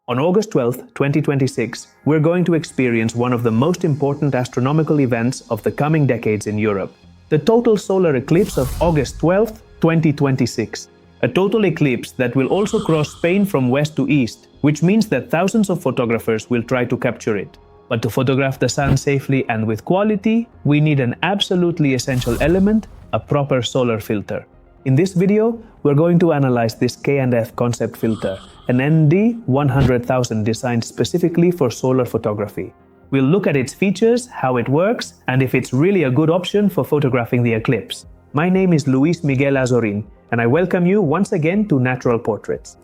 On August 12, 2026, we're going to experience one of the most important astronomical events of the coming decades in Europe, the total solar eclipse of August 12, 2026. A total eclipse that will also cross Spain from west to east, which means that thousands of photographers will try to capture it. But to photograph the sun safely and with quality, we need an absolutely essential element, a proper solar filter. In this video, we're going to analyze this K&F Concept filter, an ND100000 designed specifically for solar photography. We'll look at its features, how it works, and if it's really a good option for photographing the eclipse. My name is Miguel Azorín, and I welcome you once again to Natural Portraits.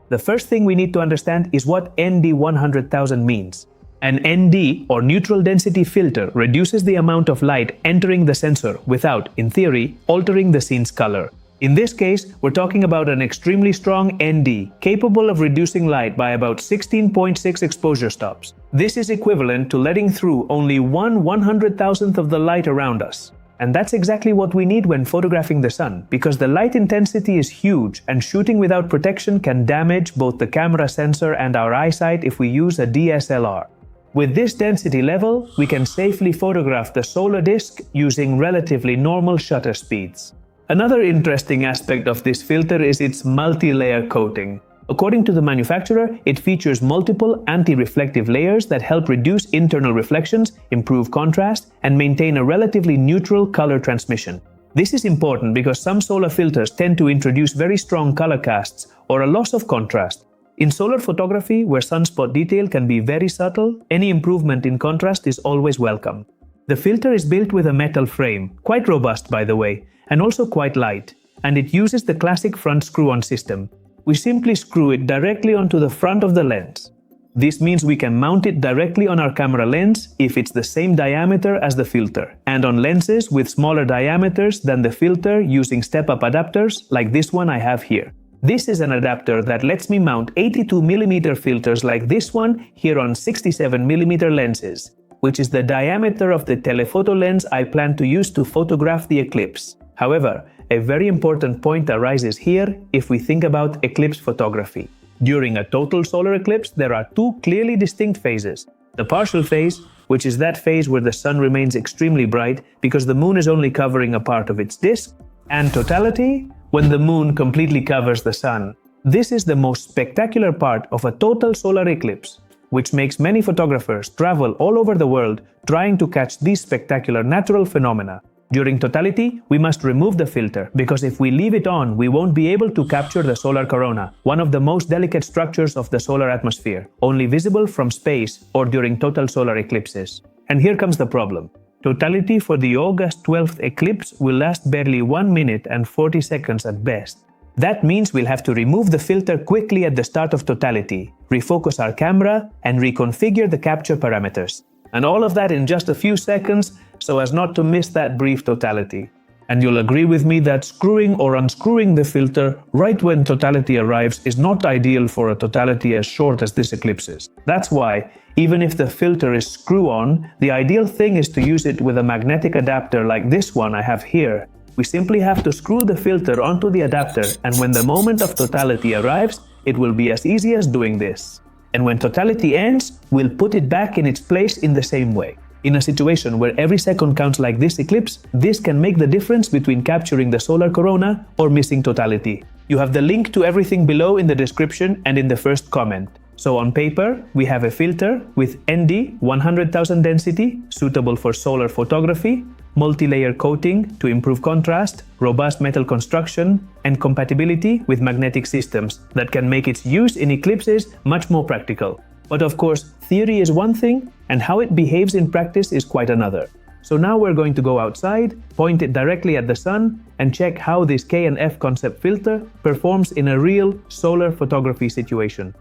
The first thing we need to understand is what ND100000 means. An ND, or neutral density filter, reduces the amount of light entering the sensor without, in theory, altering the scene's color. In this case, we're talking about an extremely strong ND, capable of reducing light by about 16.6 exposure stops. This is equivalent to letting through only 1/100,000th of the light around us. And that's exactly what we need when photographing the sun, because the light intensity is huge and shooting without protection can damage both the camera sensor and our eyesight if we use a DSLR. With this density level, we can safely photograph the solar disk using relatively normal shutter speeds. Another interesting aspect of this filter is its multi-layer coating. According to the manufacturer, it features multiple anti-reflective layers that help reduce internal reflections, improve contrast, and maintain a relatively neutral color transmission. This is important because some solar filters tend to introduce very strong color casts or a loss of contrast. In solar photography, where sunspot detail can be very subtle, any improvement in contrast is always welcome. The filter is built with a metal frame, quite robust by the way, and also quite light, and it uses the classic front screw-on system. We simply screw it directly onto the front of the lens. This means we can mount it directly on our camera lens if it's the same diameter as the filter, and on lenses with smaller diameters than the filter using step-up adapters like this one I have here. This is an adapter that lets me mount 82mm filters like this one here on 67mm lenses, which is the diameter of the telephoto lens I plan to use to photograph the eclipse. However, a very important point arises here if we think about eclipse photography. During a total solar eclipse, there are two clearly distinct phases. The partial phase, which is that phase where the sun remains extremely bright because the moon is only covering a part of its disk, and totality, when the moon completely covers the sun. This is the most spectacular part of a total solar eclipse, which makes many photographers travel all over the world trying to catch these spectacular natural phenomena. During totality, we must remove the filter, because if we leave it on, we won't be able to capture the solar corona, one of the most delicate structures of the solar atmosphere, only visible from space or during total solar eclipses. And here comes the problem. Totality for the August 12th eclipse will last barely 1 minute and 40 seconds at best. That means we'll have to remove the filter quickly at the start of totality, refocus our camera, and reconfigure the capture parameters. And all of that in just a few seconds, so as not to miss that brief totality. And you'll agree with me that screwing or unscrewing the filter right when totality arrives is not ideal for a totality as short as this eclipse is. That's why, even if the filter is screw-on, the ideal thing is to use it with a magnetic adapter like this one I have here. We simply have to screw the filter onto the adapter, and when the moment of totality arrives, it will be as easy as doing this. And when totality ends, we'll put it back in its place in the same way. In a situation where every second counts like this eclipse, this can make the difference between capturing the solar corona or missing totality. You have the link to everything below in the description and in the first comment. So on paper, we have a filter with ND100000 density, suitable for solar photography, multi-layer coating to improve contrast, robust metal construction, and compatibility with magnetic systems that can make its use in eclipses much more practical. But of course, theory is one thing, and how it behaves in practice is quite another. So now we're going to go outside, point it directly at the sun, and check how this K&F Concept filter performs in a real solar photography situation.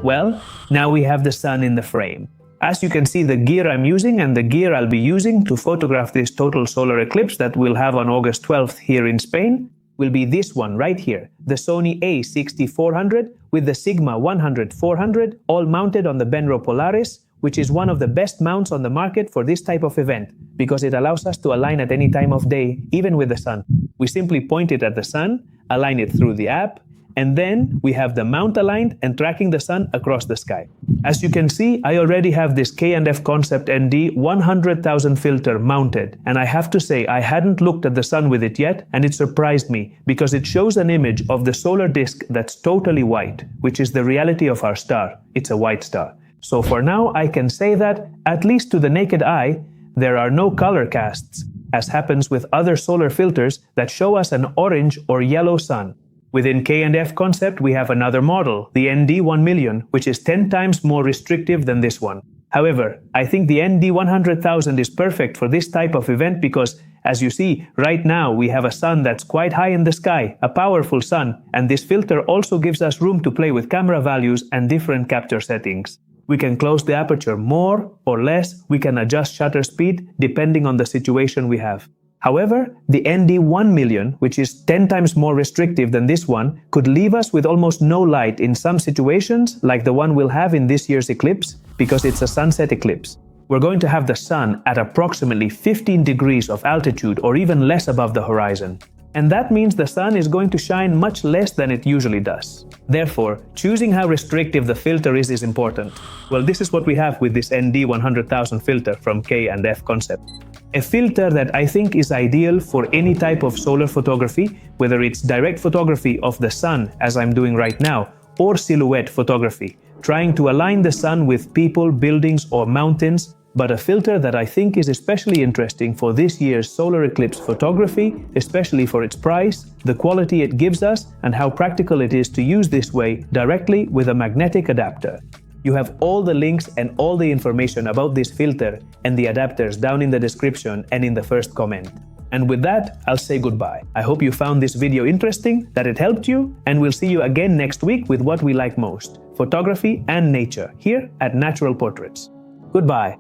Well, now we have the sun in the frame. As you can see, the gear I'm using and the gear I'll be using to photograph this total solar eclipse that we'll have on August 12th here in Spain will be this one right here, the Sony A6400 with the Sigma 100-400, all mounted on the Benro Polaris, which is one of the best mounts on the market for this type of event, because it allows us to align at any time of day, even with the sun. We simply point it at the sun, align it through the app, and then we have the mount aligned and tracking the sun across the sky. As you can see, I already have this K&F Concept ND100,000 filter mounted, and I have to say I hadn't looked at the sun with it yet, and it surprised me because it shows an image of the solar disk that's totally white, which is the reality of our star. It's a white star. So for now, I can say that, at least to the naked eye, there are no color casts, as happens with other solar filters that show us an orange or yellow sun. Within K&F Concept, we have another model, the ND100,000, which is 10 times more restrictive than this one. However, I think the ND100,000 is perfect for this type of event because, as you see, right now we have a sun that's quite high in the sky, a powerful sun, and this filter also gives us room to play with camera values and different capture settings. We can close the aperture more or less, we can adjust shutter speed depending on the situation we have. However, the ND100,000, which is 10 times more restrictive than this one, could leave us with almost no light in some situations, like the one we'll have in this year's eclipse, because it's a sunset eclipse. We're going to have the sun at approximately 15 degrees of altitude or even less above the horizon. And that means the sun is going to shine much less than it usually does. Therefore, choosing how restrictive the filter is important. Well, this is what we have with this ND100,000 filter from K&F Concept. A filter that I think is ideal for any type of solar photography, whether it's direct photography of the sun, as I'm doing right now, or silhouette photography, trying to align the sun with people, buildings, or mountains, but a filter that I think is especially interesting for this year's solar eclipse photography, especially for its price, the quality it gives us, and how practical it is to use this way directly with a magnetic adapter. You have all the links and all the information about this filter and the adapters down in the description and in the first comment. And with that, I'll say goodbye. I hope you found this video interesting, that it helped you, and we'll see you again next week with what we like most, photography and nature, here at Natural Portraits. Goodbye.